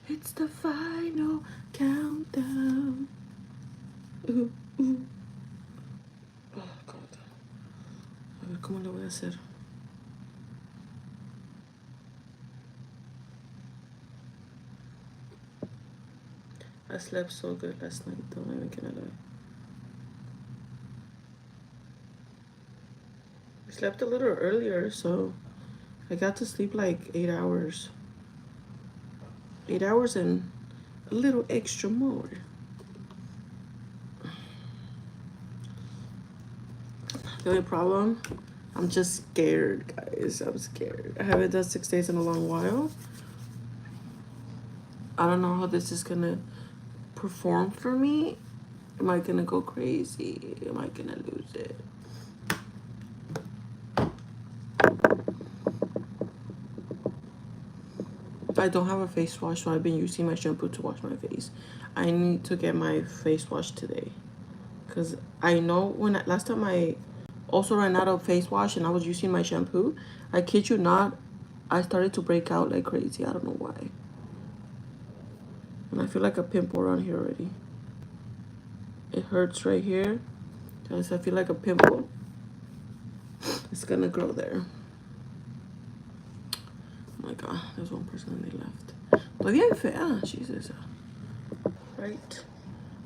It's the final countdown. Ooh, ooh. Oh, God. A ver cómo le voy a hacer. I slept so good last night, though. I'm not gonna lie. I slept a little earlier, so I got to sleep like 8 hours. 8 hours and a little extra more. The only problem, I'm just scared, guys. I'm scared. I haven't done 6 days in a long while. I don't know how this is gonna perform for me. Am I gonna go crazy? Am I gonna lose it? I don't have a face wash, so I've been using my shampoo to wash my face. I need to get my face wash today. Because I know when last time I also ran out of face wash and I was using my shampoo, I kid you not, I started to break out like crazy. I don't know why. And I feel like a pimple around here already. It hurts right here. Because I feel like a pimple. It's gonna grow there. Oh my God, there's one person and they left. But bien fea, Jesus. Right.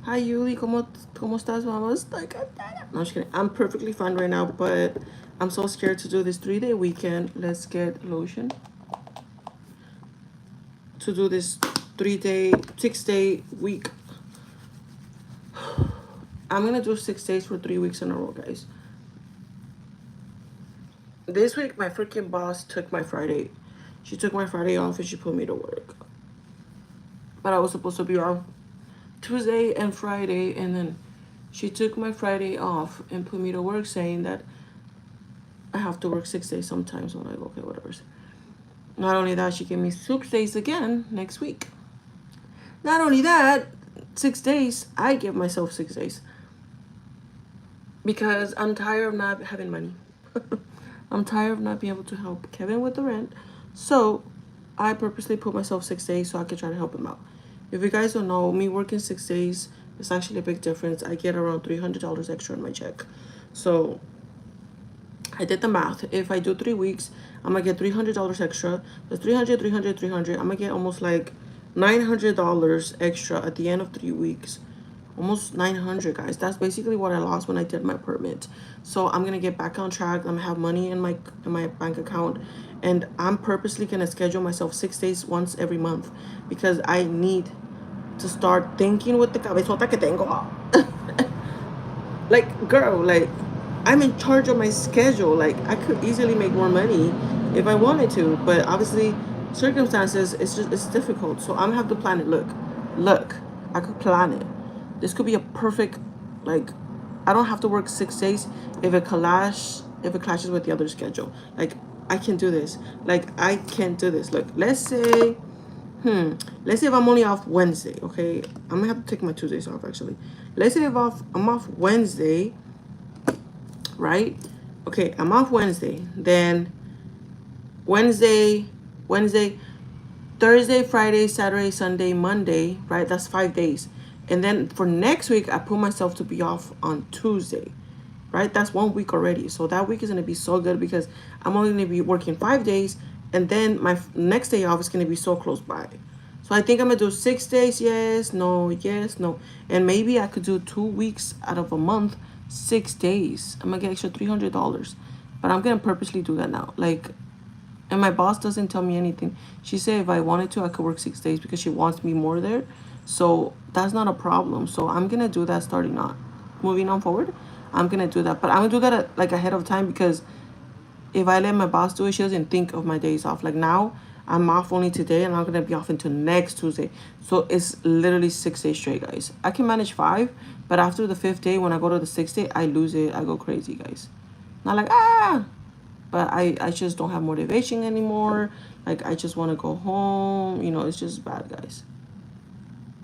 Hi Yuli, ¿cómo estás, mamá? Estoy cansada. No, I'm just kidding. I'm perfectly fine right now, but I'm so scared to do this 3-day weekend. Let's get lotion. To do this 6-day week. I'm gonna do 6 days for 3 weeks in a row, guys. This week, my freaking boss took my Friday. She took my Friday off and she put me to work. But I was supposed to be off Tuesday and Friday, and then she took my Friday off and put me to work, saying that I have to work 6 days sometimes. I'm like, okay, whatever. Not only that, she gave me 6 days again next week. Not only that, 6 days, I give myself 6 days. Because I'm tired of not having money. I'm tired of not being able to help Kevin with the rent. So I purposely put myself 6 days so I could try to help him out. If you guys don't know, me working 6 days is actually a big difference. I get around $300 extra in my check. So I did the math. If I do 3 weeks, I'm gonna get $300 extra. That's 300, 300, 300. I'm gonna get almost like $900 extra at the end of 3 weeks. Almost 900, guys. That's basically what I lost when I did my permit. So I'm gonna get back on track. I'm gonna have money in my bank account, and I'm purposely gonna schedule myself 6 days once every month because I need to start thinking with the cabezota que tengo. Like, girl, like, I'm in charge of my schedule. Like, I could easily make more money if I wanted to, but obviously circumstances, it's difficult. So I'm gonna have to plan it. Look, I could plan it. This could be a perfect, like, I don't have to work 6 days if it clashes with the other schedule. Like, I can do this. Like, I can do this. Look, let's say if I'm only off Wednesday, okay? I'm gonna have to take my Tuesdays off, actually. Let's say if I'm off Wednesday, right? Okay, I'm off Wednesday. Then Wednesday, Thursday, Friday, Saturday, Sunday, Monday, right? That's 5 days. And then for next week, I put myself to be off on Tuesday, right? That's 1 week already. So that week is going to be so good because I'm only going to be working 5 days. And then my next day off is going to be so close by. So I think I'm going to do 6 days. Yes, no, yes, no. And maybe I could do 2 weeks out of a month, 6 days. I'm going to get extra $300. But I'm going to purposely do that now. Like, and my boss doesn't tell me anything. She said if I wanted to, I could work 6 days because she wants me more there. So that's not a problem. So I'm going to do that starting on. Moving on forward, I'm going to do that. But I'm going to do that like ahead of time because if I let my boss do it, she doesn't think of my days off. Like now, I'm off only today and I'm going to be off until next Tuesday. So it's literally 6 days straight, guys. I can manage 5, but after the 5th day, when I go to the 6th day, I lose it. I go crazy, guys. Not like, but I just don't have motivation anymore. Like, I just want to go home. You know, it's just bad, guys.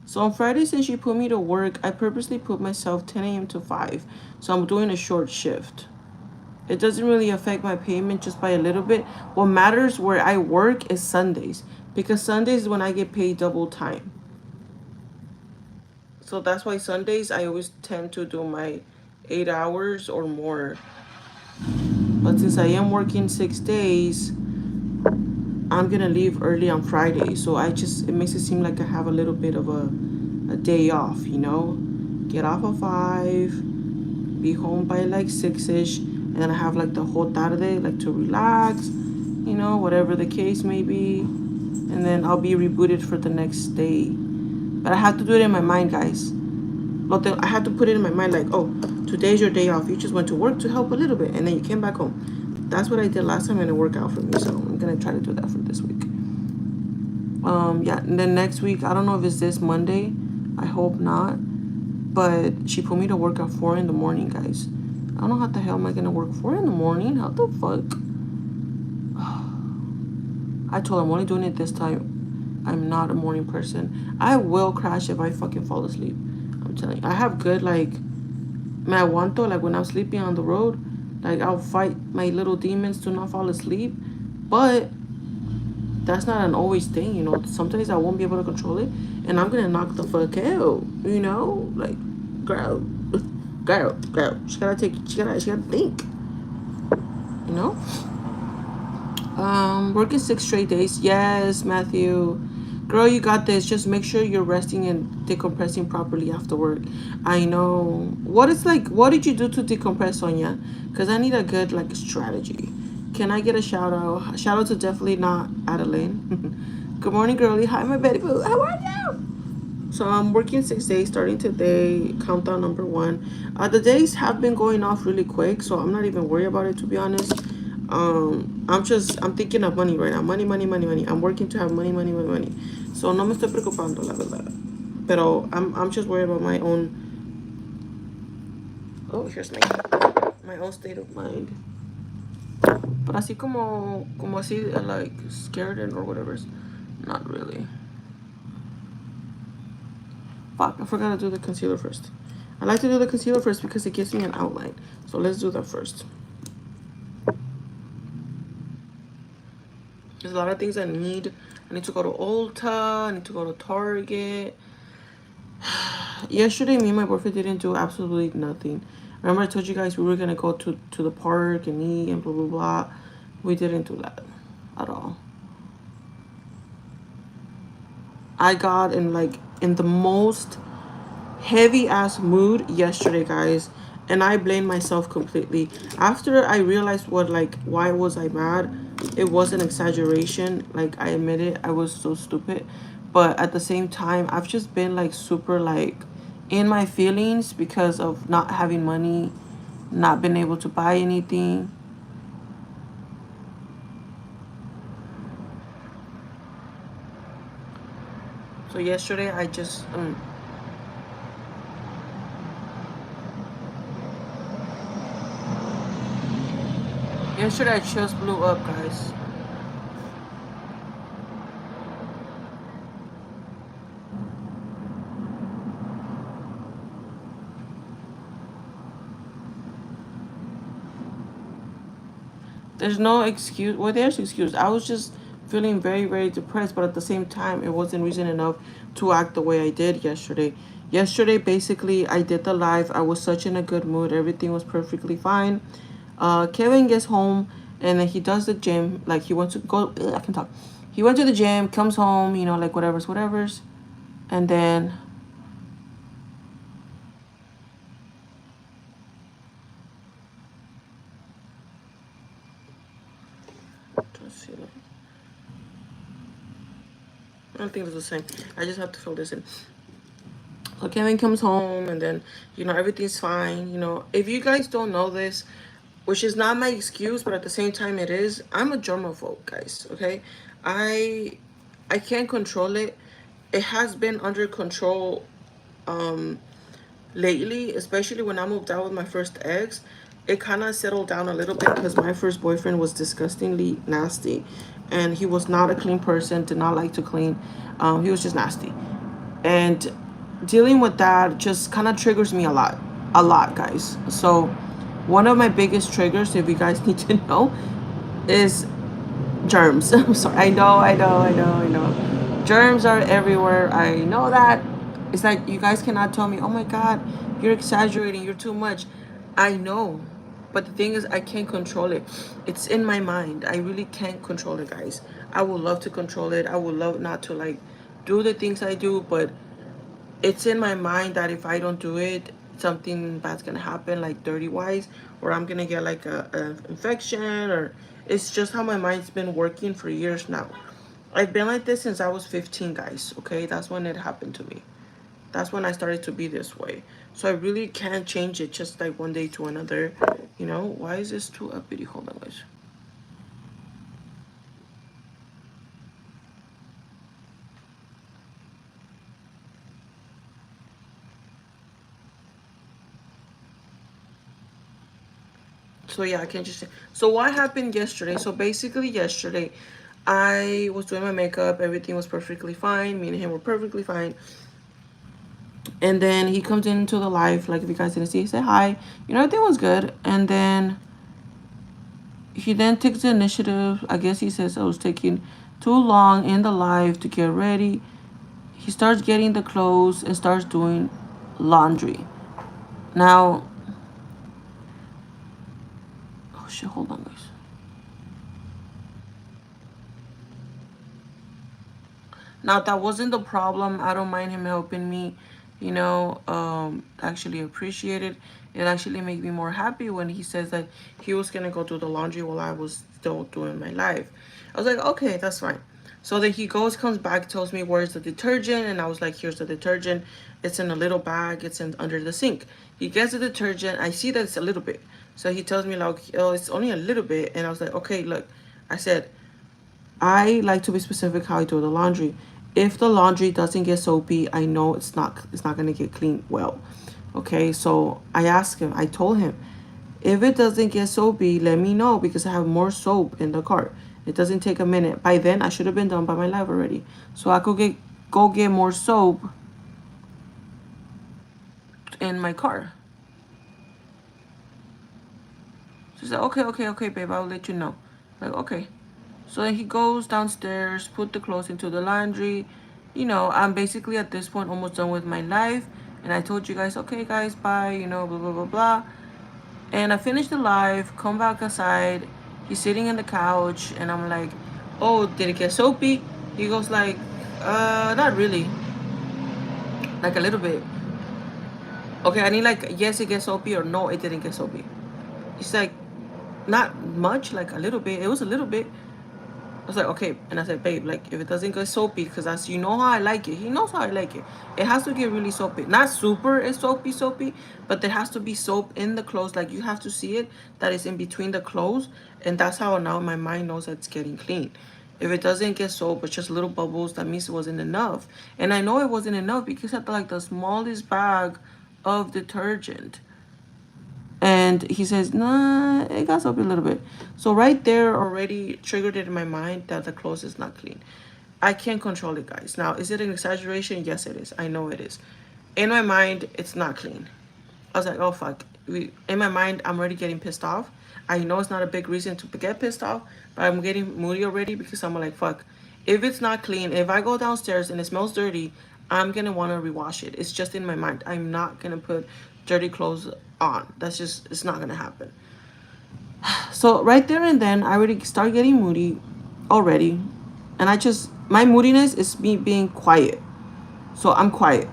So on Friday, since she put me to work, I purposely put myself 10 a.m. to 5. So I'm doing a short shift. It doesn't really affect my payment just by a little bit. What matters where I work is Sundays, because Sundays is when I get paid double time. So that's why Sundays I always tend to do my 8 hours or more. But since I am working 6 days, I'm gonna leave early on Friday. So it makes it seem like I have a little bit of a day off, you know? Get off at 5, be home by like 6-ish, and then I have like the whole tarde, like to relax, you know, whatever the case may be. And then I'll be rebooted for the next day. But I have to do it in my mind, guys. I have to put it in my mind like, oh, today's your day off. You just went to work to help a little bit, and then you came back home. That's what I did last time, and it worked out for me. So I'm gonna try to do that for this week. Yeah, and then next week, I don't know if it's this Monday. I hope not. But she put me to work at 4 in the morning, guys. I don't know how the hell am I gonna work 4 in the morning? How the fuck? I told her I'm only doing it this time. I'm not a morning person. I will crash if I fucking fall asleep. I'm telling you. I have good, like, me aguanto, like when I'm sleeping on the road. Like, I'll fight my little demons to not fall asleep. But that's not an always thing, you know. Sometimes I won't be able to control it, and I'm gonna knock the fuck out, you know. Like, girl, girl. She gotta think, you know. Working 6 straight days. Yes, Matthew. Girl, you got this. Just make sure you're resting and decompressing properly after work. I know. What did you do to decompress, Sonia? Because I need a good, like, strategy. Can I get a shout out? Shout out to definitely not Adeline. Good morning, girlie. Hi, my baby boo. How are you? So I'm working 6 days starting today. Countdown number 1. The days have been going off really quick, so I'm not even worried about it, to be honest. I'm thinking of money right now. Money. I'm working to have money. So no me estoy preocupando, la verdad. Pero I'm just worried about my own. Oh, here's my own state of mind. But así como así, like, scared and or whatever, not really. Fuck, I forgot to do the concealer first. I like to do the concealer first because it gives me an outline. So let's do that first. There's a lot of things I need. I need to go to Ulta. I need to go to Target. Yesterday, me and my boyfriend didn't do absolutely nothing. Remember I told you guys we were going to go to the park and eat and blah, blah, blah. We didn't do that at all. I got in the most heavy ass mood yesterday, guys, and I blame myself completely. After I realized why was I mad, it was an exaggeration. Like, I admit it, I was so stupid, but at the same time I've just been like super like in my feelings because of not having money, not being able to buy anything. So yesterday I just yesterday I just blew up, guys. There's no excuse. Well, there's excuse. I was just feeling very, very depressed, but at the same time, it wasn't reason enough to act the way I did yesterday. Yesterday, basically, I did the live. I was such in a good mood. Everything was perfectly fine. Kevin gets home, and then he does the gym. Like, he wants to go. I can talk. He went to the gym, comes home, you know, like whatever's. And then let's see. I don't think it's the same. I just have to fill this in. So Kevin comes home, and then, you know, everything's fine. You know, if you guys don't know this, which is not my excuse, but at the same time it is, I'm a germaphobe, guys. Okay, I I can't control it. It has been under control lately, especially when I moved out with my first ex. It kind of settled down a little bit because my first boyfriend was disgustingly nasty, and he was not a clean person. Did not like to clean. He was just nasty, and dealing with that just kind of triggers me a lot, guys. So One of my biggest triggers, if you guys need to know, is germs. I'm sorry. I know. Germs are everywhere. I know that. It's like you guys cannot tell me, oh my God, you're exaggerating, you're too much. I know. But the thing is, I can't control it. It's in my mind. I really can't control it, guys. I would love to control it. I would love not to like do the things I do, but it's in my mind that if I don't do it, something bad's gonna happen, like dirty wise, or I'm gonna get like a infection, or it's just how my mind's been working for years now. I've been like this since I was 15, guys. Okay, that's when it happened to me. That's when I started to be this way. So I really can't change it just like one day to another. You know, why is this too uppity? Hold on, guys. So yeah, I can't just say. So what happened yesterday? So basically yesterday, I was doing my makeup. Everything was perfectly fine. Me and him were perfectly fine. And then he comes into the live. Like if you guys didn't see, he said hi. You know, everything was good. And then he then takes the initiative. I guess he says I was taking too long in the live to get ready. He starts getting the clothes and starts doing laundry. Now, oh shit, hold on, guys. Now that wasn't the problem. I don't mind him helping me, actually appreciate it. It actually made me more happy when he says that he was gonna go do the laundry while I was still doing my life. I was like, okay, that's fine. So then he goes, comes back, tells me where's the detergent, and I was like, here's the detergent. It's in a little bag. It's in under the sink. He gets the detergent. I see that it's a little bit. So he tells me like, oh, it's only a little bit, and I was like, okay, look. I said, I like to be specific how I do the laundry. If the laundry doesn't get soapy, I know it's not gonna get clean well. Okay, so I asked him, I told him, if it doesn't get soapy, let me know because I have more soap in the cart. It doesn't take a minute. By then I should have been done by my life already. So I could go get more soap in my car. She said, okay, babe, I'll let you know. Like, okay. So then he goes downstairs, put the clothes into the laundry. I'm basically at this point almost done with my life. And I told you guys, okay, guys, bye, blah, blah, blah, blah. And I finished the live, come back outside. He's sitting in the couch, and I'm like, oh, did it get soapy? He goes like, not really. Like a little bit. Okay, I need like, yes, it gets soapy, or no, it didn't get soapy. He's like, not much, like a little bit. It was a little bit. I was like, okay. And I said, babe, like, if it doesn't get soapy, because that's, you know how I like it. He knows how I like it. It has to get really soapy. Not super soapy, but there has to be soap in the clothes. Like, you have to see it, that is in between the clothes. And that's how now my mind knows that it's getting clean. If it doesn't get soap, but just little bubbles, that means it wasn't enough. And I know it wasn't enough because I had like the smallest bag of detergent. And he says, nah, it got up a little bit. So right there already triggered it in my mind that the clothes is not clean. I can't control it, guys. Now, is it an exaggeration? Yes, it is. I know it is. In my mind, it's not clean. I was like, oh, fuck. In my mind, I'm already getting pissed off. I know it's not a big reason to get pissed off, but I'm getting moody already because I'm like, fuck. If it's not clean, if I go downstairs and it smells dirty, I'm going to want to rewash it. It's just in my mind. I'm not going to put dirty clothes on. That's just, it's not going to happen. So right there and then, I already start getting moody already. And my moodiness is me being quiet. So I'm quiet.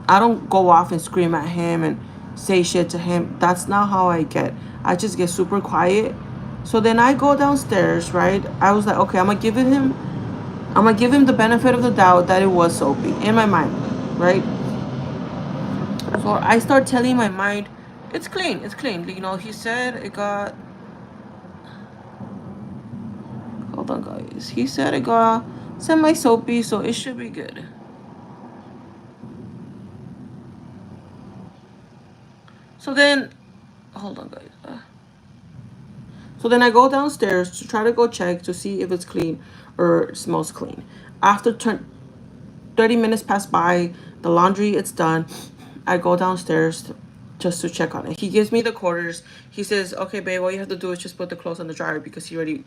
I don't go off and scream at him and say shit to him. That's not how I get. I just get super quiet. So then I go downstairs, right? I was like, okay, I'm gonna give him the benefit of the doubt that it was soapy in my mind, right? So I start telling my mind, it's clean, it's clean. He said it got, hold on, guys. He said it got semi-soapy, so it should be good. So then, hold on, guys. So then I go downstairs to try to go check to see if it's clean or smells clean. After 30 minutes pass by, the laundry, it's done. I go downstairs just to check on it. He gives me the quarters. He says, okay, babe, all you have to do is just put the clothes on the dryer because he already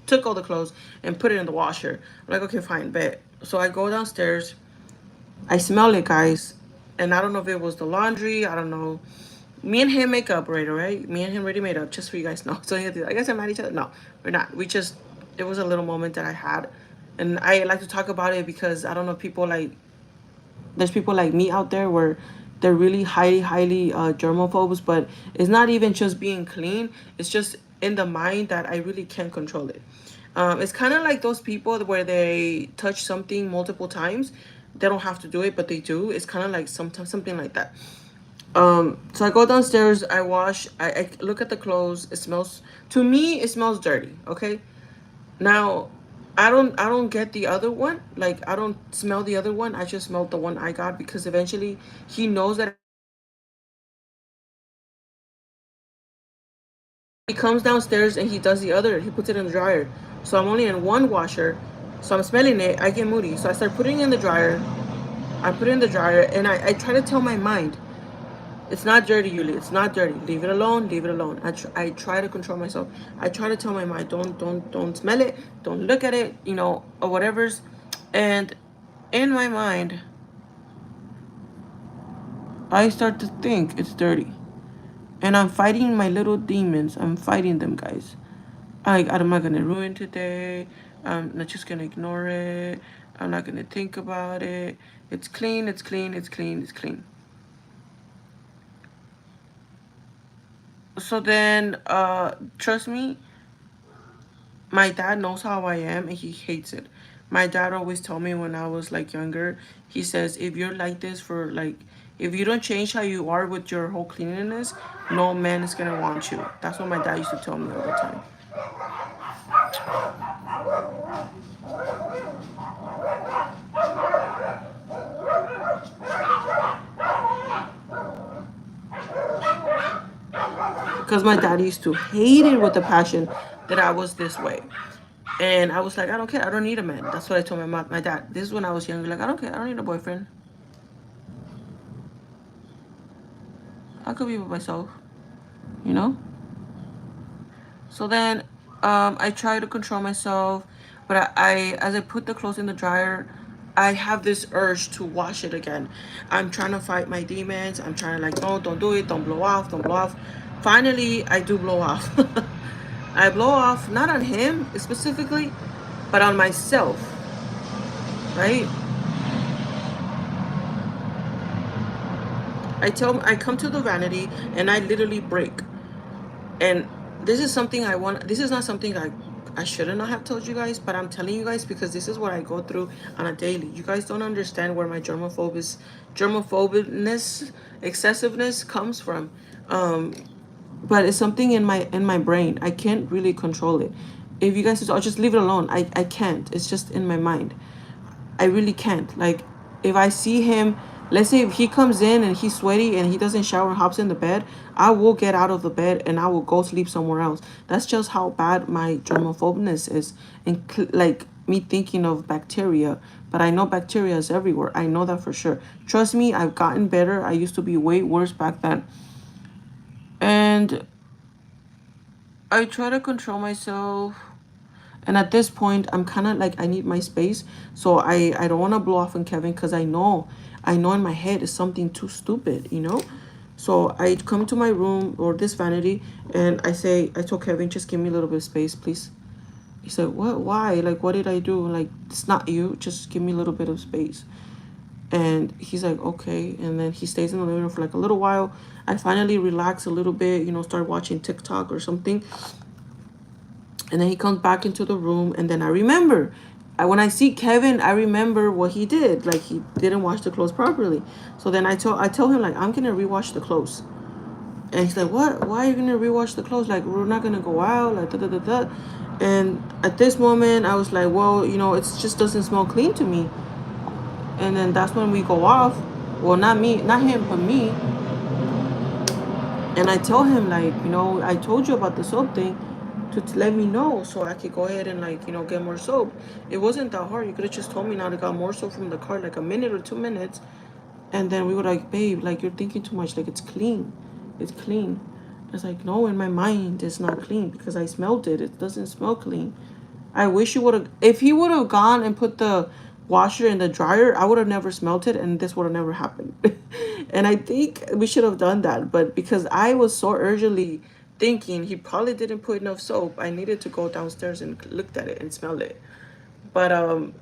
took all the clothes and put it in the washer. I'm like, okay, fine, bet. So I go downstairs. I smell it, guys. And I don't know if it was the laundry. I don't know. Me and him make up right, all right? Me and him already made up, just for you guys know. So I guess I'm mad at each other. No, we're not. We just, it was a little moment that I had. And I like to talk about it because I don't know, people like, there's people like me out there where they're really highly germaphobes, but it's not even just being clean. It's just in the mind that I really can't control it. It's kind of like those people where they touch something multiple times. They don't have to do it, but they do. It's kind of like sometimes something like that. So I go downstairs, I wash, I look at the clothes. It smells, to me, it smells dirty. Okay. Now, I don't get the other one. Like, I don't smell the other one. I just smelled the one I got because eventually he knows that he comes downstairs and he does the other. He puts it in the dryer. So I'm only in one washer. So I'm smelling it. I get moody. So I start putting it in the dryer. I put it in the dryer and I try to tell my mind, it's not dirty, Yuli. It's not dirty. Leave it alone. Leave it alone. I try to control myself. I try to tell my mind, don't smell it. Don't look at it. Or whatever's. And in my mind, I start to think it's dirty. And I'm fighting my little demons. I'm fighting them, guys. I'm not going to ruin today. I'm not just going to ignore it. I'm not going to think about it. It's clean, it's clean, it's clean, it's clean. So then, trust me, my dad knows how I am and he hates it. My dad always told me when I was like younger, he says, if you're like this for like, if you don't change how you are with your whole cleanliness, no man is gonna want you. That's what my dad used to tell me all the time. Because my dad used to hate it with a passion that I was this way. And I was like, I don't care. I don't need a man. That's what I told my dad. This is when I was younger. Like, I don't care. I don't need a boyfriend. I could be with myself, you know? So then I try to control myself. But as I put the clothes in the dryer, I have this urge to wash it again. I'm trying to fight my demons. I'm trying to like, no, don't do it. Don't blow off. Don't blow off. Finally, I do blow off. I blow off, not on him specifically, but on myself, right? I come to the vanity and I literally break. And this is not something I should not have told you guys, but I'm telling you guys because this is what I go through on a daily. You guys don't understand where my germaphobicness, excessiveness comes from. But it's something in my brain. I can't really control it. If you guys just, I'll just leave it alone. I can't. It's just in my mind. I really can't. Like, if I see him, let's say if he comes in and he's sweaty and he doesn't shower and hops in the bed, I will get out of the bed and I will go sleep somewhere else. That's just how bad my germophobicness is. And like me thinking of bacteria, but I know bacteria is everywhere. I know that for sure. Trust me, I've gotten better. I used to be way worse back then. And I try to control myself. And at this point, I'm kind of like, I need my space. So I don't want to blow off on Kevin because I know in my head is something too stupid. So I come to my room or this vanity and I told Kevin, just give me a little bit of space, please. He said, what? Why? Like, what did I do? Like, it's not you. Just give me a little bit of space. And he's like, okay. And then he stays in the living room for like a little while. I finally relax a little bit, start watching TikTok or something. And then he comes back into the room, and then I remember. When I see Kevin, I remember what he did. Like, he didn't wash the clothes properly. So then I tell him, like, I'm gonna rewash the clothes. And he's like, what? Why are you gonna rewash the clothes? Like, we're not gonna go out, like da da da da. And at this moment, I was like, well, it just doesn't smell clean to me. And then that's when we go off. Well, not me, not him, but me. And I tell him, like, I told you about the soap thing to let me know so I could go ahead and, like, get more soap. It wasn't that hard. You could have just told me now to get more soap from the cart, like a minute or 2 minutes. And then we were like, babe, like, you're thinking too much. Like, it's clean. it's clean. It's like, no, in my mind, it's not clean because I smelled it. It doesn't smell clean. I wish you would have, if he would have gone and put the washer in the dryer, I would have never smelt it and this would have never happened. And I think we should have done that. But because I was so urgently thinking he probably didn't put enough soap, I needed to go downstairs and look at it and smell it. But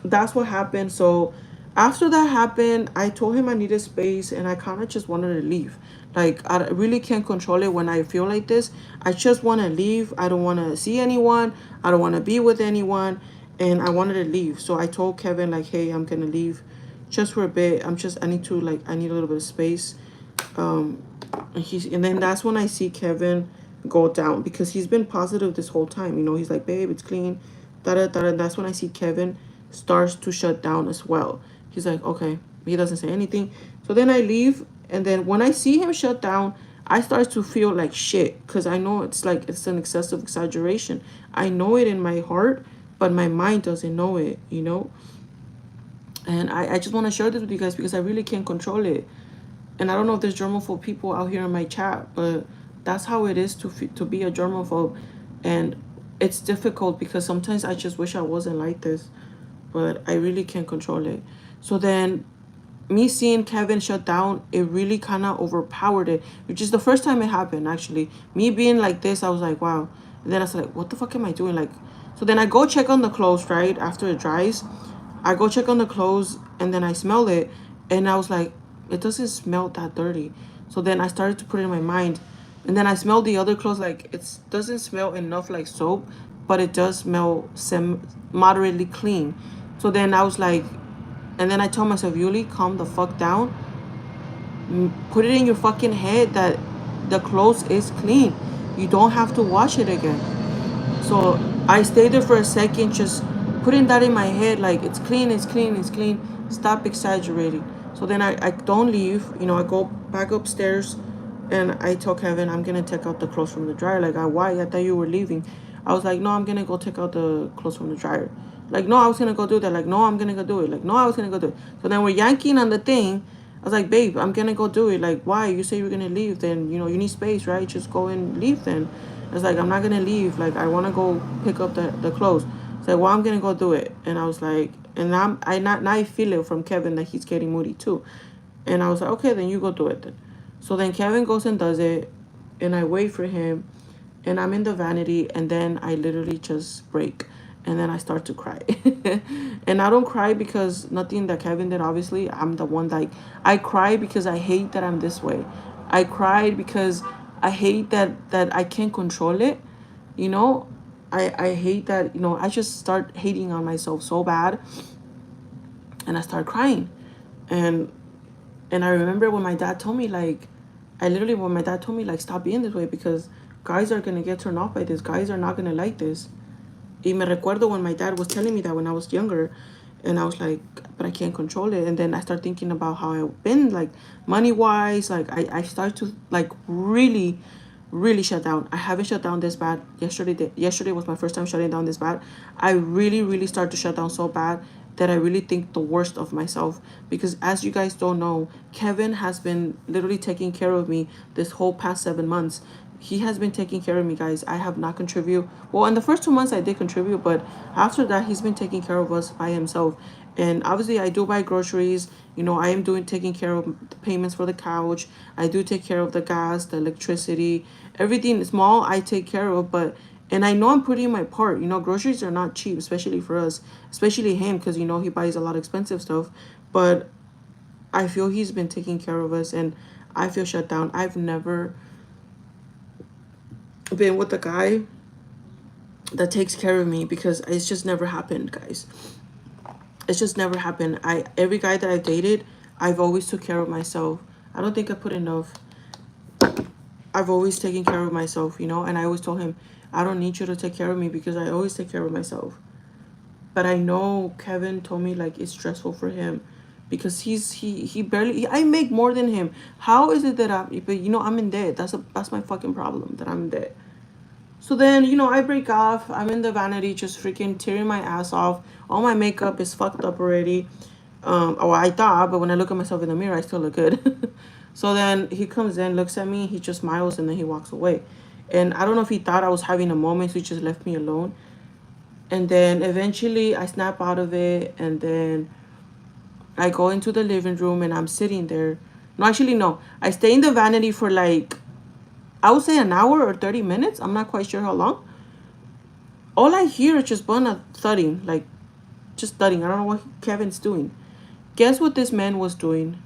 that's what happened. So after that happened, I told him I needed space and I kind of just wanted to leave. Like, I really can't control it when I feel like this. I just want to leave. I don't want to see anyone. I don't want to be with anyone. And I wanted to leave. So I told Kevin, like, hey, I'm going to leave just for a bit. I need to, like, I need a little bit of space. And then that's when I see Kevin go down because he's been positive this whole time. You know, he's like, babe, it's clean. Da da da. That's when I see Kevin starts to shut down as well. He's like, okay. He doesn't say anything. So then I leave, and then when I see him shut down, I start to feel like shit because I know it's like it's an excessive exaggeration. I know it in my heart, but my mind doesn't know it, you know. And I just want to share this with you guys because I really can't control it. And I don't know if there's germaphobe people out here in my chat, but that's how it is to be a germaphobe. And it's difficult because sometimes I just wish I wasn't like this, but I really can't control it. So then me seeing Kevin shut down, it really kind of overpowered it, which is the first time it happened, actually. Me being like this, I was like, wow. And then I was like, what the fuck am I doing? Like, so then I go check on the clothes, right? After it dries, I go check on the clothes and then I smell it. And I was like, it doesn't smell that dirty. So then I started to put it in my mind. And then I smelled the other clothes, like it doesn't smell enough like soap, but it does smell moderately clean. So then I was like, and then I told myself, Yuli, calm the fuck down. Put it in your fucking head that the clothes is clean. You don't have to wash it again. So I stayed there for a second, just putting that in my head, like it's clean, it's clean, it's clean. Stop exaggerating. So then I don't leave. You know, I go back upstairs and I tell Kevin, I'm going to take out the clothes from the dryer. Like, why? I thought you were leaving. I was like, no, I'm going to go take out the clothes from the dryer. Like, no, I was going to go do that. Like, no, I'm going to go do it. Like, no, I was going to go do it. So then we're yanking on the thing. I was like, babe, I'm going to go do it. Like, why? You say you're going to leave. Then, you know, you need space, right? Just go and leave then. It's like, I'm not going to leave. Like, I want to go pick up the clothes. It's like, well, I'm going to go do it. And I was like, and now I feel it from Kevin that he's getting moody too. And I was like, okay, then you go do it then. So then Kevin goes and does it. And I wait for him. And I'm in the vanity. And then I literally just break. And then I start to cry. And I don't cry because nothing that Kevin did, obviously. I'm the one that I cry because I hate that I'm this way. I cried because I hate that I can't control it. You know, I hate that, you know, I just start hating on myself so bad. And I start crying. And I remember when my dad told me, like, when my dad told me, like, stop being this way because guys are going to get turned off by this. Guys are not going to like this. Y me recuerdo when my dad was telling me that when I was younger, and I was like, but I can't control it. And then I start thinking about how I've been, like, money-wise. Like, I start to, like, really, really shut down. I haven't shut down this bad. Yesterday was my first time shutting down this bad. I really, really start to shut down so bad that I really think the worst of myself. Because as you guys don't know, Kevin has been literally taking care of me this whole past 7 months. He has been taking care of me, guys. I have not contributed. Well, in the first 2 months I did contribute, but after that he's been taking care of us by himself. And obviously I do buy groceries. You know, I am taking care of the payments for the couch. I do take care of the gas, the electricity, everything small I take care of. But and I know I'm putting my part. You know, groceries are not cheap, especially for us, especially him, because, you know, he buys a lot of expensive stuff. But I feel he's been taking care of us, and I feel shut down. I've never been with a guy that takes care of me because it's just never happened, guys. It's just never happened. Every guy that I've dated, I've always took care of myself. I don't think I put enough. I've always taken care of myself, you know, and I always told him, I don't need you to take care of me because I always take care of myself. But I know Kevin told me, like, it's stressful for him because he barely, I make more than him. How is it that but you know, I'm in debt. That's my fucking problem, that I'm in debt. So then, you know, I break off. I'm in the vanity just freaking tearing my ass off. All my makeup is fucked up already. I thought, but when I look at myself in the mirror, I still look good. So then he comes in, looks at me, he just smiles, and then he walks away. And I don't know if he thought I was having a moment, so he just left me alone. And then eventually I snap out of it, and then I go into the living room and I'm sitting there. No, actually, no. I stay in the vanity for like, I would say an hour or 30 minutes. I'm not quite sure how long. All I hear is just Bona thudding, like just thudding. I don't know what Kevin's doing. Guess what this man was doing?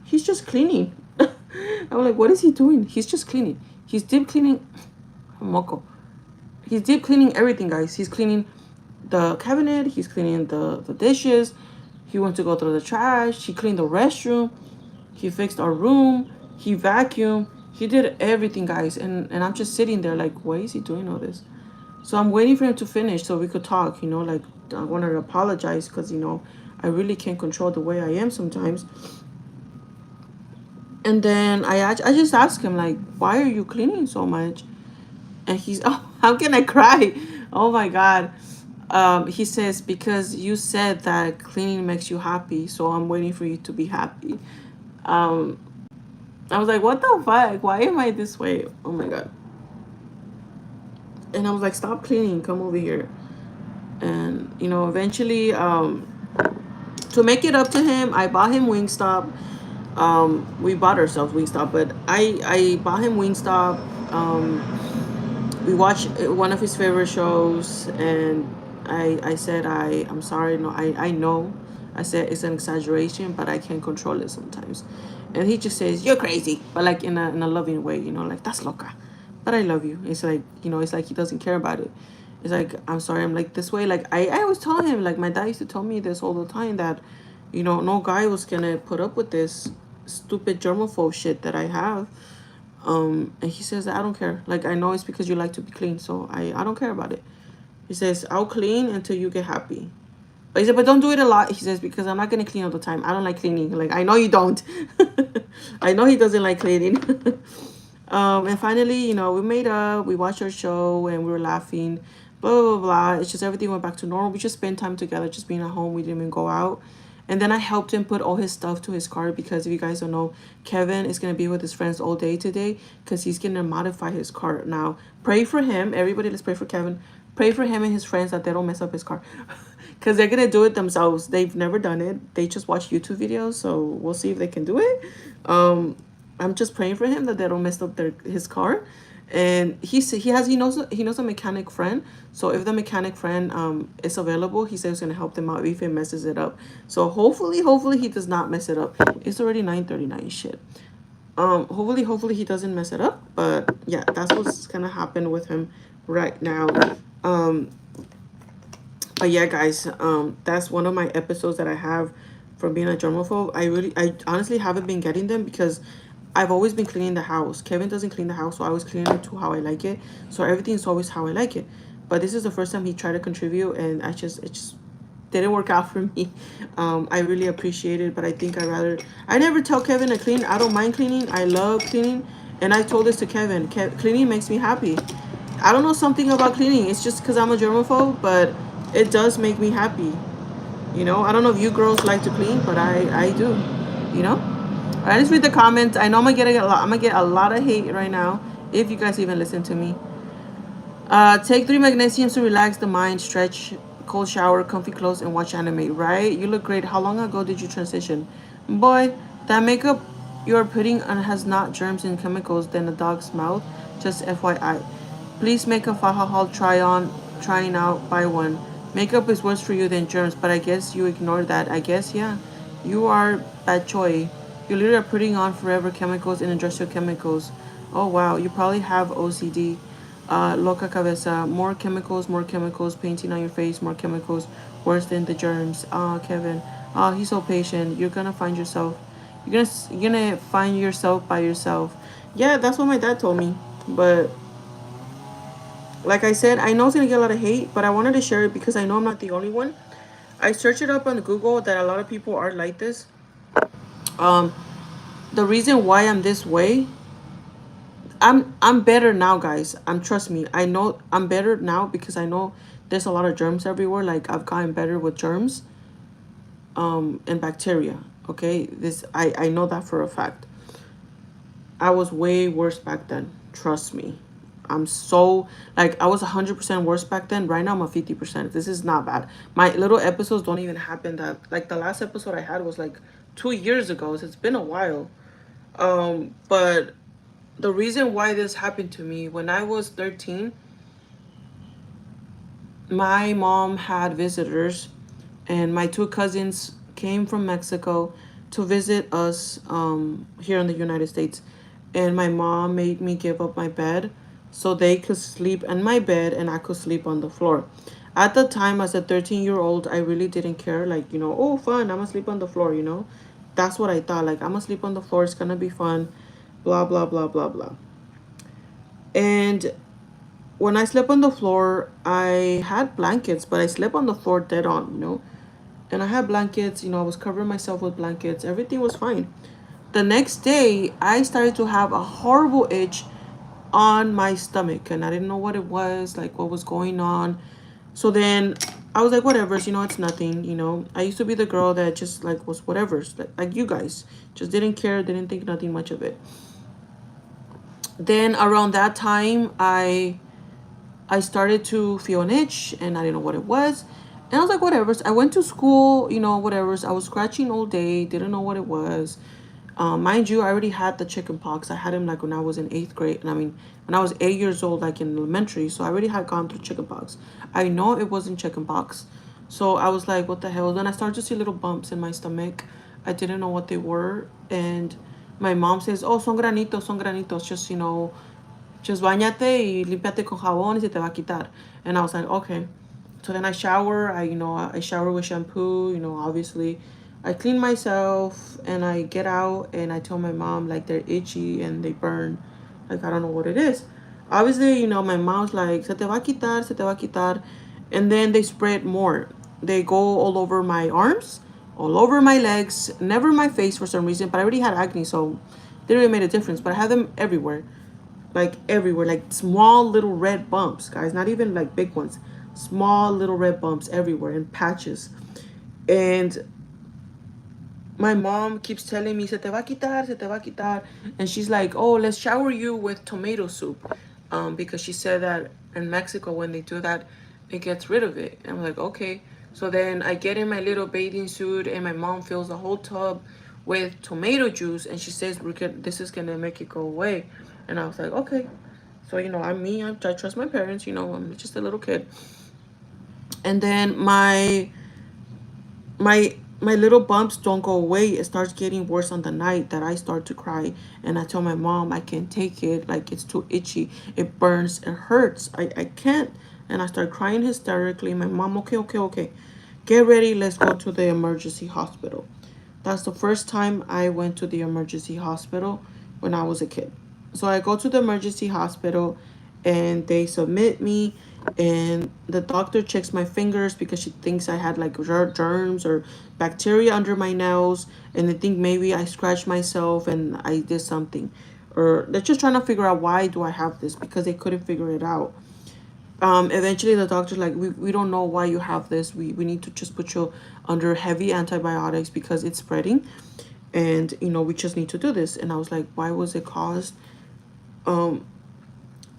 He's just cleaning. I'm like, what is he doing? He's just cleaning. He's deep cleaning. Moko. He's deep cleaning everything, guys. He's cleaning the cabinet. He's cleaning the dishes. He went to go through the trash. He cleaned the restroom. He fixed our room. He vacuumed. He did everything, guys. And I'm just sitting there like, why is he doing all this? So I'm waiting for him to finish so we could talk, you know, like I wanted to apologize because, you know, I really can't control the way I am sometimes. And then I just asked him, like, why are you cleaning so much? And he's, oh, how can I cry? Oh my God. He says, because you said that cleaning makes you happy, so I'm waiting for you to be happy. Um, I was like, what the fuck? Why am I this way? Oh my God. And I was like, stop cleaning, come over here. And, you know, eventually, to make it up to him, I bought him Wingstop. We bought ourselves Wingstop, but I bought him Wingstop. We watched one of his favorite shows, and I said, I'm sorry, no, I know. I said it's an exaggeration, but I can't control it sometimes. And he just says, you're crazy, but like in a loving way, you know, like that's loca. But I love you. It's like, you know, it's like he doesn't care about it. It's like, I'm sorry, I'm like this way. Like I always tell him, like my dad used to tell me this all the time, that, you know, no guy was gonna put up with this stupid germaphobe shit that I have. And he says, I don't care. Like, I know it's because you like to be clean, so I don't care about it. He says, I'll clean until you get happy. But he said, but don't do it a lot. He says, because I'm not going to clean all the time. I don't like cleaning. Like, I know you don't. I know he doesn't like cleaning. And finally, you know, we made up. We watched our show, and we were laughing. Blah, blah, blah. It's just everything went back to normal. We just spent time together, just being at home. We didn't even go out. And then I helped him put all his stuff to his car, because if you guys don't know, Kevin is going to be with his friends all day today because he's going to modify his car. Now, pray for him. Everybody, let's pray for Kevin. Pray for him and his friends that they don't mess up his car, because they're going to do it themselves. They've never done it. They just watch YouTube videos, so we'll see if they can do it. I'm just praying for him that they don't mess up his car. And he knows a mechanic friend. So if the mechanic friend is available, he says he's gonna help them out if it messes it up. So hopefully he does not mess it up. It's already 9:39. Shit. Hopefully he doesn't mess it up. But yeah, that's what's gonna happen with him right now. But yeah, guys, that's one of my episodes that I have from being a germaphobe. I honestly haven't been getting them because I've always been cleaning the house. Kevin doesn't clean the house, so I was cleaning it to how I like it. So everything's always how I like it. But this is the first time he tried to contribute, and it just didn't work out for me. I really appreciate it, but I think I never tell Kevin to clean. I don't mind cleaning. I love cleaning. And I told this to Kevin. Cleaning makes me happy. I don't know something about cleaning. It's just because I'm a germaphobe, but it does make me happy. You know, I don't know if you girls like to clean, but I do. You know? All right, let's read the comments. I know I'm gonna get a lot of hate right now, if you guys even listen to me. Take 3 magnesiums to relax the mind, stretch, cold shower, comfy clothes, and watch anime. Right? You look great. How long ago did you transition? Boy, that makeup you're putting on has not germs and chemicals than a dog's mouth. Just FYI. Please make a faja haul trying out, buy one. Makeup is worse for you than germs, but I guess you ignore that. I guess, yeah. You are bad choy. You literally are putting on forever chemicals and industrial chemicals. Oh wow, you probably have OCD. Loca cabeza. More chemicals, painting on your face, more chemicals, worse than the germs. Kevin. He's so patient. You're gonna find yourself by yourself. Yeah, that's what my dad told me. But like I said, I know it's gonna get a lot of hate, but I wanted to share it because I know I'm not the only one. I searched it up on Google that a lot of people are like this. Um, the reason why I'm this way, I'm better now, guys. Trust me. I know I'm better now because I know there's a lot of germs everywhere. Like I've gotten better with germs, and bacteria. Okay, this I know that for a fact. I was way worse back then. Trust me. I'm so like I was 100% worse back then. Right now I'm a 50%. This is not bad. My little episodes don't even happen that like the last episode I had was like 2 years ago. So it's been a while. But the reason why this happened to me when I was 13, my mom had visitors, and my two cousins came from Mexico to visit us here in the United States. And my mom made me give up my bed so they could sleep in my bed and I could sleep on the floor. At the time, as a 13-year-old, I really didn't care. Like, oh, fun, I'm gonna sleep on the floor. That's what I thought. Like, I'm gonna sleep on the floor, it's gonna be fun, blah, blah, blah, blah, blah. And when I slept on the floor, I had blankets, but I slept on the floor dead on. And I had blankets, I was covering myself with blankets. Everything was fine. The next day, I started to have a horrible itch on my stomach, and I didn't know what it was, like what was going on. So then I was like, whatever, it's nothing. I used to be the girl that just like was whatever, like you guys, just didn't care, didn't think nothing much of it. Then around that time, I started to feel an itch and I didn't know what it was. And I was like, whatever. So I went to school, whatever. So I was scratching all day, didn't know what it was. Mind you, I already had the chicken pox. I had him like when I was in 8th grade. And I mean, when I was 8 years old, like in elementary. So I already had gone through chicken pox. I know it wasn't chicken pox. So I was like, what the hell? Then I started to see little bumps in my stomach. I didn't know what they were. And my mom says, oh, son granitos. Just bañate y limpiate con jabón y se te va a quitar. And I was like, okay. So then I shower. I shower with shampoo. Obviously, I clean myself and I get out and I tell my mom like they're itchy and they burn. Like I don't know what it is. Obviously, my mom's like, se te va a quitar, se te va a quitar. And then they spread more. They go all over my arms, all over my legs, never my face for some reason. But I already had acne, so it didn't really make a difference. But I had them everywhere, like small little red bumps, guys, not even like big ones, small little red bumps everywhere in patches. And my mom keeps telling me, se te va a quitar, se te va a quitar. And she's like, oh, let's shower you with tomato soup, because she said that in Mexico when they do that, it gets rid of it. And I'm like, okay. So then I get in my little bathing suit and my mom fills the whole tub with tomato juice and she says, this is gonna make it go away. And I was like, okay. So, I'm me. I trust my parents. I'm just a little kid. And then my little bumps don't go away. It starts getting worse on the night that I start to cry. And I tell my mom, I can't take it. Like, it's too itchy. It burns. It hurts. I can't. And I start crying hysterically. My mom, okay. Get ready. Let's go to the emergency hospital. That's the first time I went to the emergency hospital when I was a kid. So I go to the emergency hospital and they submit me and the doctor checks my fingers because she thinks I had like germs or bacteria under my nails, and they think maybe I scratched myself and I did something. Or they're just trying to figure out why do I have this because they couldn't figure it out. Eventually the doctor's like, we don't know why you have this. We need to just put you under heavy antibiotics because it's spreading, and we just need to do this. And I was like, why was it caused?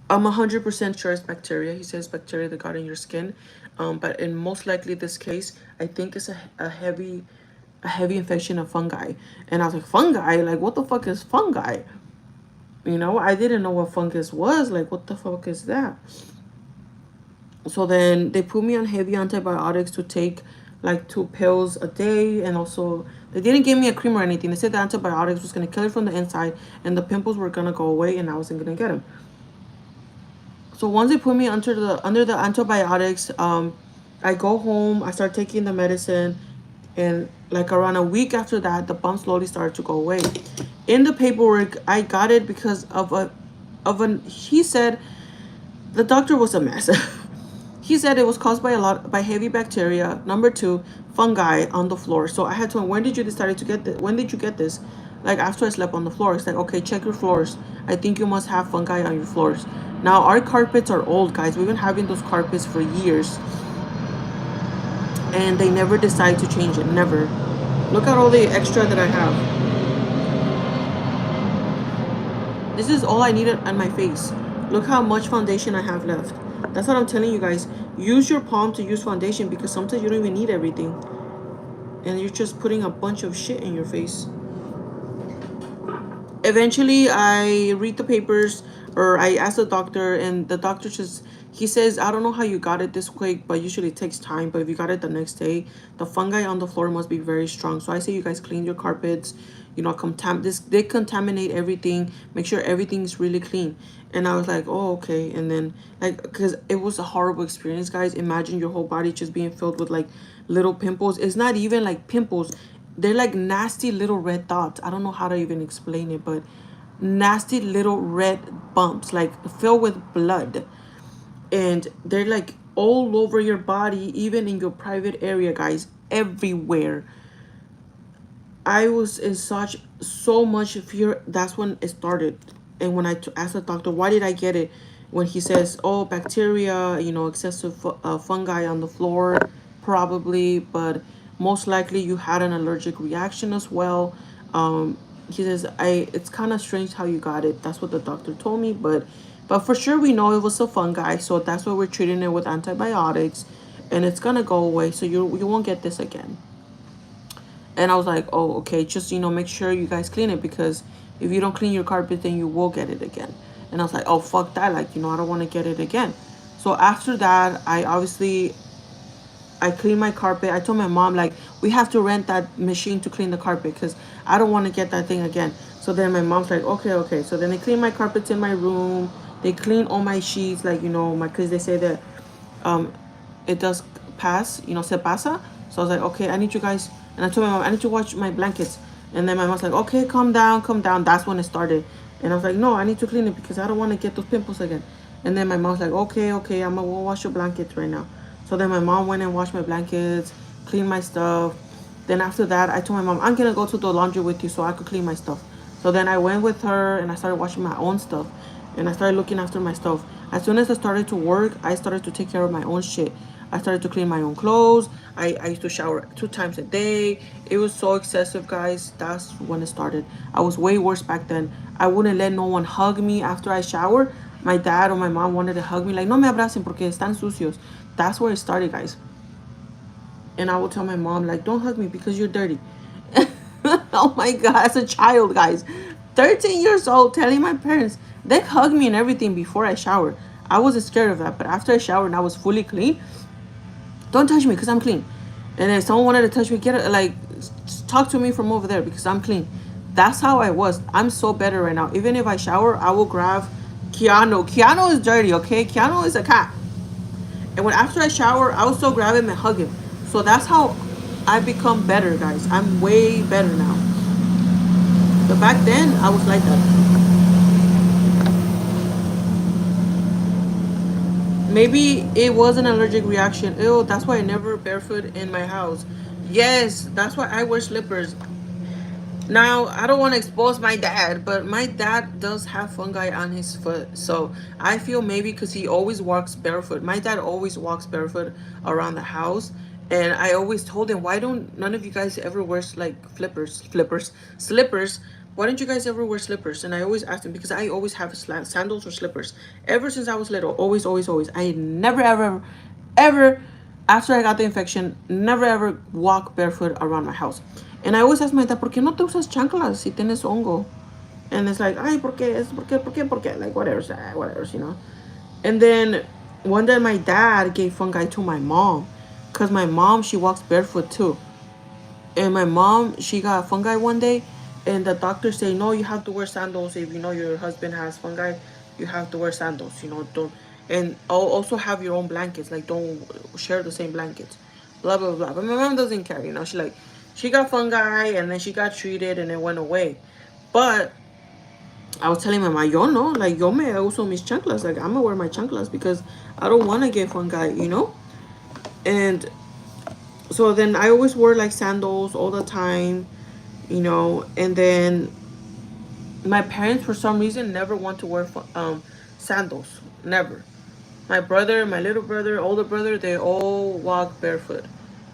I'm 100% sure it's bacteria. He says bacteria that got in your skin, but in most likely this case, I think it's a heavy infection of fungi. And I was like, fungi? Like, what the fuck is fungi? I didn't know what fungus was. Like, what the fuck is that? So then they put me on heavy antibiotics to take like 2 pills a day. And also they didn't give me a cream or anything. They said the antibiotics was going to kill it from the inside and the pimples were going to go away and I wasn't going to get them. So once they put me under the antibiotics, I go home, I start taking the medicine, and like around a week after that, the bump slowly started to go away. In the paperwork, I got it because he said the doctor was a mess. He said it was caused by heavy bacteria. Number 2, fungi on the floor. So I had to, when did you decide to get this? When did you get this? Like after I slept on the floor. It's like, okay, check your floors. I think you must have fungi on your floors. Now our carpets are old, guys. We've been having those carpets for years. And they never decide to change it. Never. Look at all the extra that I have. This is all I needed on my face. Look how much foundation I have left. That's what I'm telling you guys. Use your palm to use foundation, because sometimes you don't even need everything. And you're just putting a bunch of shit in your face. Eventually I read the papers, or I ask the doctor, and the doctor just, he says, I don't know how you got it this quick, but usually it takes time. But if you got it the next day, the fungi on the floor must be very strong. So I say you guys clean your carpets, you know, they contaminate everything, make sure everything's really clean. And I was like, oh, okay. And then, like, because it was a horrible experience, guys. Imagine your whole body just being filled with like little pimples. It's not even like pimples, they're like nasty little red dots. I don't know how to even explain it, but nasty little red bumps, like filled with blood. And they're like all over your body, even in your private area, guys, everywhere. I was in so much fear. That's when it started. And when I asked the doctor, why did I get it? When he says, oh, bacteria, you know, excessive fungi on the floor, probably, but most likely you had an allergic reaction as well. He says, it's kind of strange how you got it. That's what the doctor told me, but for sure we know it was a fungi, so that's why we're treating it with antibiotics, and it's gonna go away, so you won't get this again. And I was like, oh, okay, just, you know, make sure you guys clean it, because if you don't clean your carpet, then you will get it again. And I was like, oh, fuck that. Like, you know, I don't want to get it again. So after that, I cleaned my carpet. I told my mom, like, we have to rent that machine to clean the carpet, because I don't want to get that thing again. So then my mom's like, okay, okay. So then they clean my carpets in my room. They clean all my sheets, like, you know, because they say that um, it does pass, you know, se pasa. So I was like, okay, I need you guys. And I told my mom, I need to watch my blankets. And then my mom's like, okay, calm down, calm down. That's when it started. And I was like, no, I need to clean it, because I don't want to get those pimples again. And then my mom's like, okay, okay, I'm going to wash your blankets right now. So then my mom went and washed my blankets, cleaned my stuff. Then after that, I told my mom, I'm going to go to the laundry with you so I could clean my stuff. So then I went with her and I started washing my own stuff. And I started looking after my stuff. As soon as I started to work, I started to take care of my own shit. I started to clean my own clothes. I used to shower 2 times a day. It was so excessive, guys. That's when it started. I was way worse back then. I wouldn't let no one hug me after I shower. My dad or my mom wanted to hug me, like, no me abracen porque están sucios. That's where it started, guys. And I would tell my mom, like, don't hug me because you're dirty. Oh my God, as a child, guys. 13 years old, telling my parents, they hug me and everything before I shower. I wasn't scared of that, but after I showered and I was fully clean, don't touch me because I'm clean. And if someone wanted to touch me, get it, like, talk to me from over there because I'm clean. That's how I was. I'm so better right now. Even if I shower, I will grab Keanu. Keanu is dirty, okay? Keanu is a cat. And when after I shower, I will still grab him and hug him. So that's how I become better, guys. I'm way better now. But back then, I was like that. Maybe it was an allergic reaction. Ew, that's why I never barefoot in my house. Yes, that's why I wear slippers. Now, I don't want to expose my dad, but my dad does have fungi on his foot. So I feel maybe because he always walks barefoot. My dad always walks barefoot around the house. And I always told him, why don't none of you guys ever wear like slippers? Why don't you guys ever wear slippers? And I always asked him, because I always have sandals or slippers. Ever since I was little, always, always, always. I never, ever, ever, after I got the infection, never ever walk barefoot around my house. And I always ask my dad, ¿por qué no te usas chanclas si tienes hongo? And it's like, ay, ¿por qué? ¿Por qué? Like, whatever, whatever, you know? And then one day my dad gave fungi to my mom, because my mom, she walks barefoot too. And my mom, she got fungi one day, and the doctor say, no, you have to wear sandals. If you know your husband has fungi, you have to wear sandals, you know, don't. And also have your own blankets, like, don't share the same blankets, blah, blah, blah. But my mom doesn't care, you know, she got fungi, and then she got treated, and it went away. But I was telling my mom, yo no, like, yo me uso mis chanclas, like, I'm gonna wear my chanclas because I don't want to get fungi, you know. And so then I always wore like sandals all the time, you know. And then my parents, for some reason, never want to wear sandals. Never. My brother, my little brother, older brother, they all walk barefoot.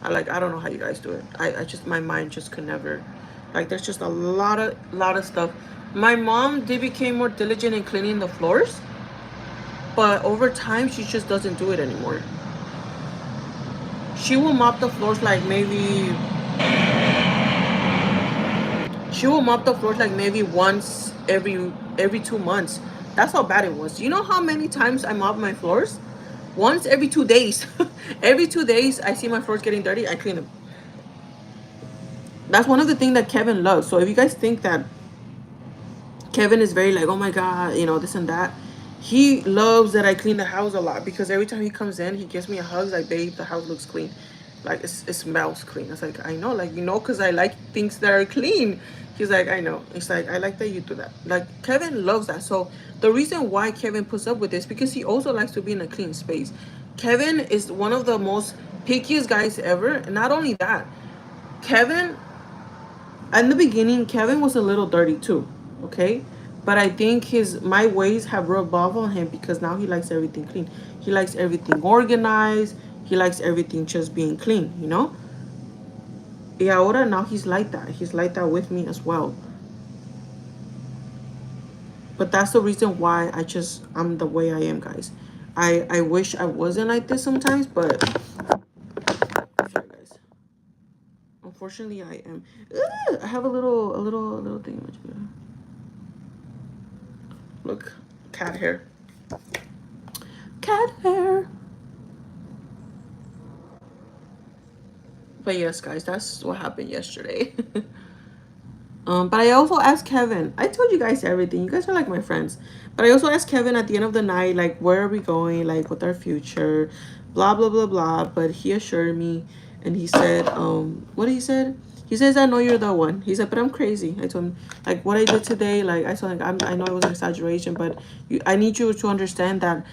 I don't know how you guys do it. I just, my mind just could never. Like, there's just a lot of stuff. My mom did became more diligent in cleaning the floors, but over time she just doesn't do it anymore. She will mop the floors like maybe she will mop the floors like maybe once every 2 months. That's how bad it was. You know how many times I mop my floors? Once every 2 days. Every 2 days I see my floors getting dirty, I clean them. That's one of the things that Kevin loves. So if you guys think that Kevin is very like, oh my god, this and that, he loves that I clean the house a lot because every time he comes in, he gives me a hug. He's like, babe, the house looks clean, like it smells clean. It's like, I know, like, because I like things that are clean. He's like, I know. It's like, I like that you do that. Like, Kevin loves that. So the reason why Kevin puts up with this because he also likes to be in a clean space. Kevin is one of the most pickiest guys ever. And not only that, Kevin, in the beginning, Kevin was a little dirty too, okay? But I think my ways have rubbed off on him because now he likes everything clean. He likes everything organized. He likes everything just being clean. Y ahora now he's like that. He's like that with me as well. But that's the reason why I'm the way I am, guys. I wish I wasn't like this sometimes, but sorry, guys. Unfortunately, I am. Ugh, I have a little thing. Look, cat hair. Cat hair. But yes, guys, that's what happened yesterday. But I also asked Kevin. I told you guys everything. You guys are like my friends. But I also asked Kevin at the end of the night, like, where are we going? Like, with our future? Blah, blah, blah, blah. But he assured me, and he said, what he said? He says, I know you're the one. He said, but I'm crazy. I told him, like, what I did today, like, I told him, I know it was an exaggeration, but I need you to understand that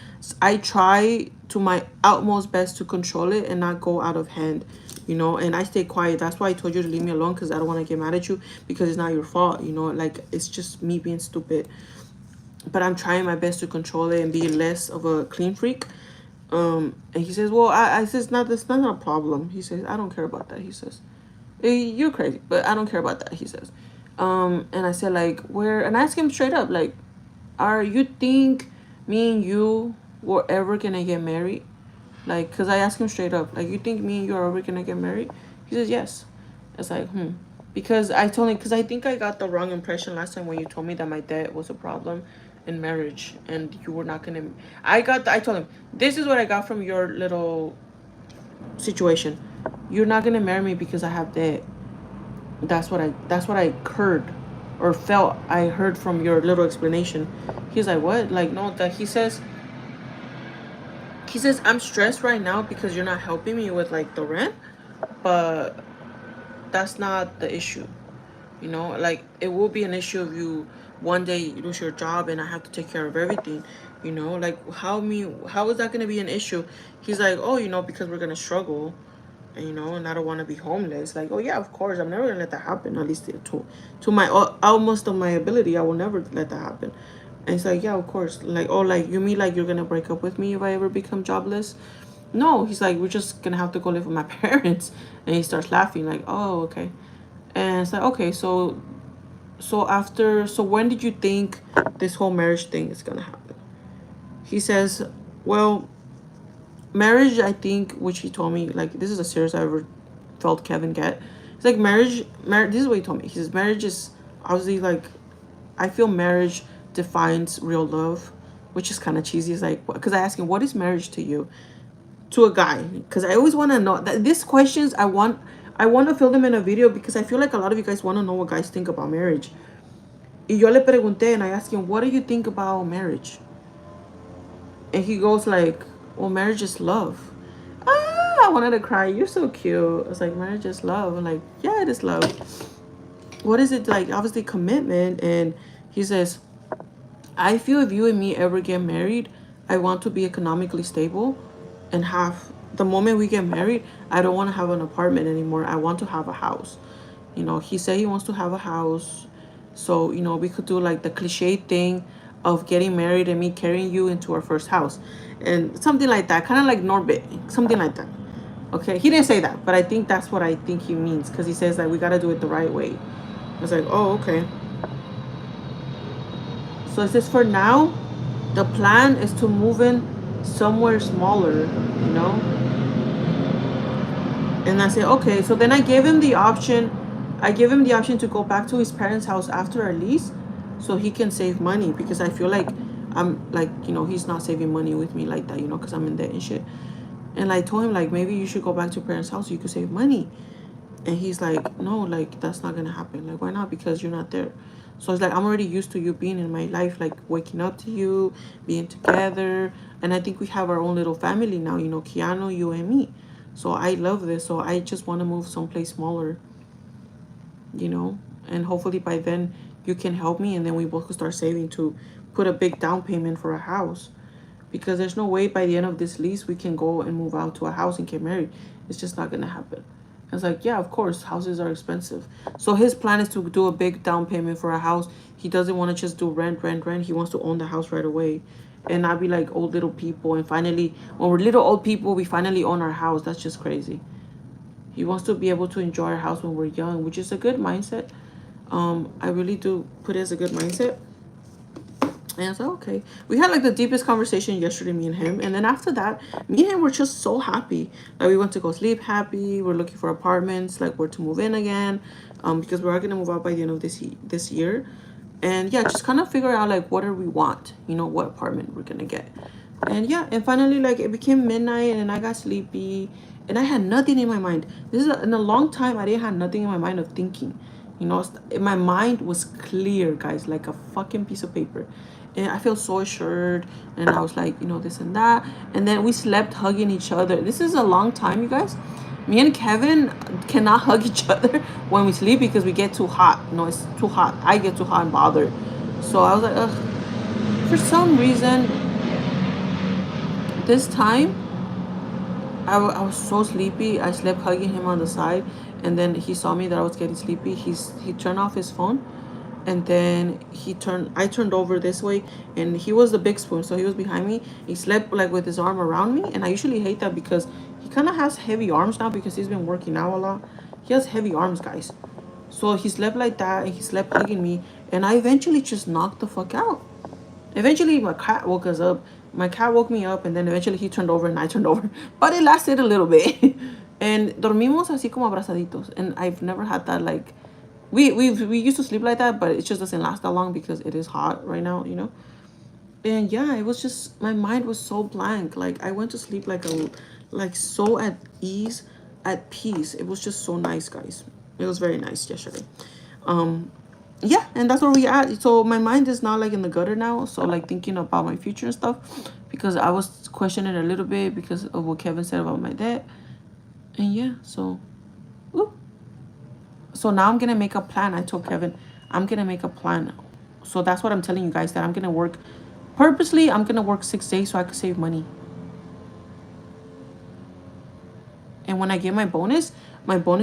I try to my utmost best to control it and not go out of hand. And I stay quiet. That's why I told you to leave me alone, because I don't want to get mad at you, because it's not your fault. Like, it's just me being stupid. But I'm trying my best to control it and be less of a clean freak. And he says, well, I says, that's not a problem. He says, I don't care about that. He says, you're crazy, but I don't care about that. He says, and I said, like, and I asked him straight up, like, you think me and you were ever gonna get married? Like, because I asked him straight up, like, you think me and you are ever gonna get married? He says, yes. It's like, because I told him, because I think I got the wrong impression last time when you told me that my dad was a problem in marriage and you were not gonna. I told him, this is what I got from your little situation. You're not gonna marry me because I have debt. That's what I heard or felt I heard from your little explanation. He's like, what? Like, no, that he says, I'm stressed right now because you're not helping me with, like, the rent, but that's not the issue. Like, it will be an issue if you one day you lose your job and I have to take care of everything. Like, how is that going to be an issue? He's like, oh, because we're going to struggle, and I don't want to be homeless. Like, oh yeah, of course, I'm never going to let that happen. At least to my almost of my ability, I will never let that happen. And it's like, yeah, of course. Like, oh, like, you mean like you're gonna break up with me if I ever become jobless? No, he's like, we're just gonna have to go live with my parents. And he starts laughing, like, oh, okay. And it's like, okay, so when did you think this whole marriage thing is gonna happen? He says, well, marriage, I think, which he told me, like, this is a serious I ever felt Kevin get. It's like marriage, this is what he told me. He says, marriage is obviously, like, I feel marriage defines real love, which is kind of cheesy. It's like, because I ask him, what is marriage to you? To a guy, because I always want to know that these questions. I want to fill them in a video because I feel like a lot of you guys want to know what guys think about marriage. Y yo le pregunté and I asked him, what do you think about marriage? And he goes like, well, marriage is love. I wanted to cry. You're so cute. I was like, marriage is love. I'm like, yeah, it is love. What is it like? Obviously commitment. And he says, I feel if you and me ever get married, I want to be economically stable and have, the moment we get married, I don't want to have an apartment anymore. I want to have a house. He said he wants to have a house. So, we could do like the cliche thing of getting married and me carrying you into our first house. And something like that. Kind of like Norbit. Something like that. Okay. He didn't say that, but I think that's what I think he means. Because he says that we got to do it the right way. I was like, oh, okay. So it says for now, the plan is to move in somewhere smaller, you know. And I said, okay. So then I gave him the option. I gave him the option to go back to his parents' house after our lease, so he can save money because I feel like I'm like, you know, he's not saving money with me like that, you know, because I'm in debt and shit. And I told him like maybe you should go back to your parents' house so you could save money. And he's like, no, like that's not gonna happen. Like, why not? Because you're not there. So it's like I'm already used to you being in my life, like waking up to you, being together. And I think we have our own little family now, you know, Keanu, you and me. So I love this. So I just want to move someplace smaller, you know, and hopefully by then you can help me and then we both can start saving to put a big down payment for a house. Because there's no way by the end of this lease we can go and move out to a house and get married. It's just not gonna happen. It's like, yeah, of course, houses are expensive. So his plan is to do a big down payment for a house. He doesn't want to just do rent. He wants to own the house right away and not be like old little people. And finally, when we're little old people, we finally own our house. That's just crazy. He wants to be able to enjoy our house when we're young, which is a good mindset. I really do put it as a good mindset. And I was like, okay. We had like the deepest conversation yesterday, me and him. And then after that, me and him were just so happy. Like we went to go sleep happy. We're looking for apartments, like where to move in again. Because we are gonna move out by the end of this year. And yeah, just kind of figure out like what do we want, you know, what apartment we're gonna get. And yeah, and finally like it became midnight and I got sleepy and I had nothing in my mind. This is in a long time I didn't have nothing in my mind of thinking. You know, my mind was clear, guys, like a fucking piece of paper. And I felt so assured and I was like, you know, this and that. And then we slept hugging each other. This is a long time, you guys. Me and Kevin cannot hug each other when we sleep because we get too hot. You know, it's too hot. I get too hot and bothered. So I was like, ugh. For some reason, this time I was so sleepy. I slept hugging him on the side, and then he saw me that I was getting sleepy. He turned off his phone, and then I turned over this way, and he was the big spoon, so he was behind me. He slept like with his arm around me, and I usually hate that because he kind of has heavy arms now because he's been working out a lot. He has heavy arms, guys. So he slept like that, and he slept hugging me, and I eventually just knocked the fuck out. Eventually, my cat woke us up. My cat woke me up, and then eventually he turned over and I turned over. But it lasted a little bit. And dormimos así como abrazaditos. And I've never had that, like, we used to sleep like that, but it just doesn't last that long because it is hot right now, you know? And yeah, it was just, my mind was so blank. Like, I went to sleep like so at ease, at peace. It was just so nice, guys. It was very nice yesterday. Um, yeah, and that's where we at. So my mind is not like in the gutter now. So like thinking about my future and stuff, because I was questioning a little bit because of what Kevin said about my debt. And yeah, so, whoop. So now I'm gonna make a plan. I told Kevin, I'm gonna make a plan. So that's what I'm telling you guys, that I'm gonna work purposely. I'm gonna work 6 days so I can save money. And when I get my bonus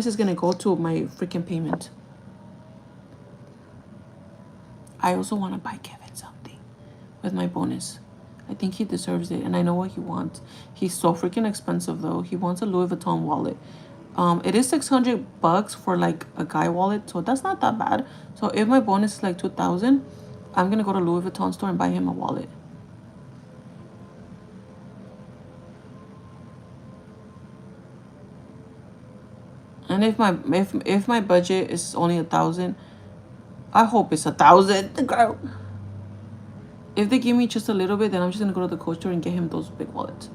is gonna go to my freaking payment. I also want to buy Kevin something with my bonus. I think he deserves it, and I know what he wants. He's so freaking expensive though. He wants a Louis Vuitton wallet. It is $600 for like a guy wallet, so that's not that bad. So if my bonus is like 2,000, I'm gonna go to Louis Vuitton store and buy him a wallet. And if my budget is only 1,000, I hope it's 1,000. Girl. If they give me just a little bit, then I'm just gonna go to the Coach store and get him those big wallets.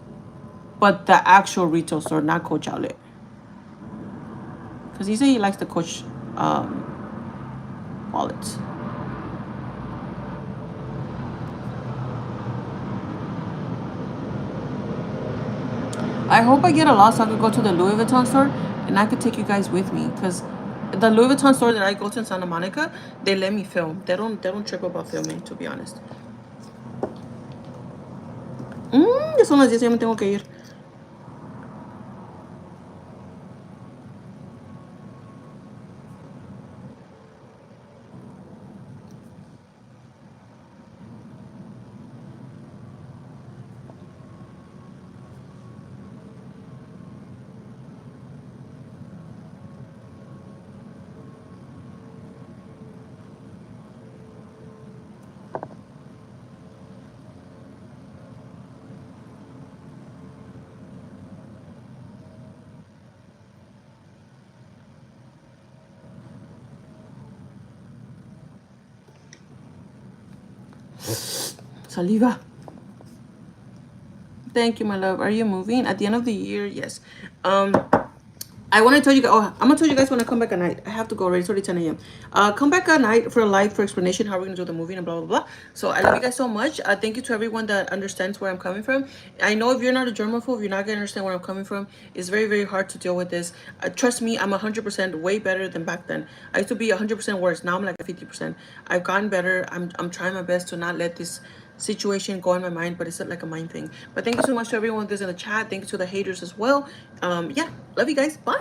But the actual retail store, not Coach outlet. Because he said he likes the Coach wallets. I hope I get a lot so I could go to the Louis Vuitton store and I could take you guys with me. Because the Louis Vuitton store that I go to in Santa Monica, they let me film. They don't trip about filming, to be honest. Ya son las 10, ya me tengo que ir. Saliva. Thank you, my love. Are you moving at the end of the year? Yes. I want to tell you guys. Oh, I'm gonna tell you guys when I come back at night. I have to go already. It's already 10 a.m. Come back at night for a live for explanation how we're gonna do the movie and blah blah blah. So I love you guys so much. Thank you to everyone that understands where I'm coming from. I know if you're not a germaphobe, you're not gonna understand where I'm coming from. It's very very hard to deal with this. Trust me, I'm 100% way better than back then. I used to be 100% worse. Now I'm like 50%. I've gotten better. I'm trying my best to not let this situation go in my mind, but it's like a mind thing. But thank you so much to everyone that's in the chat. Thank you to the haters as well. Yeah, love you guys. Bye.